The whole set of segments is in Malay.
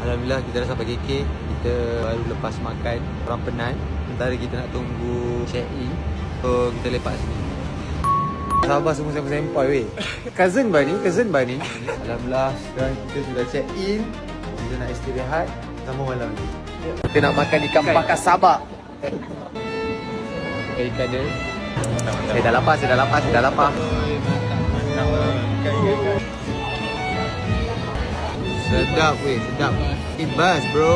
Alhamdulillah kita dah sampai KK. Kita baru lepas makan, orang penat. Sementara kita nak tunggu check-in, so kita lepak sini. Sabar semua sempoi weh. Cousin Bani. Alhamdulillah sekarang kita sudah check-in. Kita nak istirahat sama malam ni. Kita nak makan ikan bakar Sabah. Ikan dia. Saya dah lapar. Sedap weh, sedap. Ibas bro.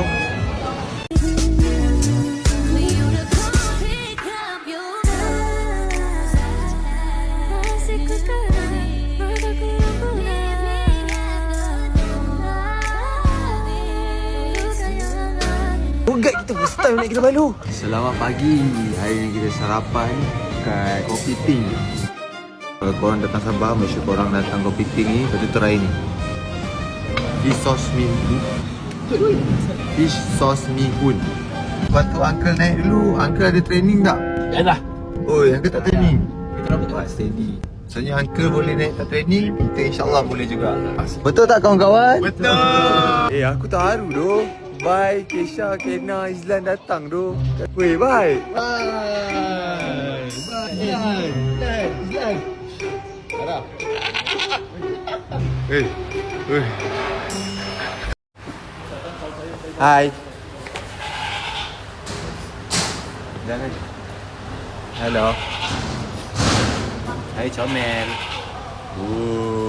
Ugat kita first time naik Kinabalu. Selamat pagi. Hari ni kita sarapan kat Kopi Ting. Kalau korang datang Sabah, make sure korang datang Kopi Ting ni. Lepas tu try ni Fish sauce mee hun. Lepas tu uncle naik dulu. Uncle ada training tak? Dah. Oi, uncle tak training. Kita nak buat steady. Soalnya uncle boleh naik tak training, kita insyaAllah boleh juga. Betul tak kawan-kawan? Betul. Aku tak haru doh. Bye, Kesha, Kena, Izlan datang doh. Weh, bye. Bye. Izlan. Harap. Hai. Jangan. Hello. Hai comel. Bu.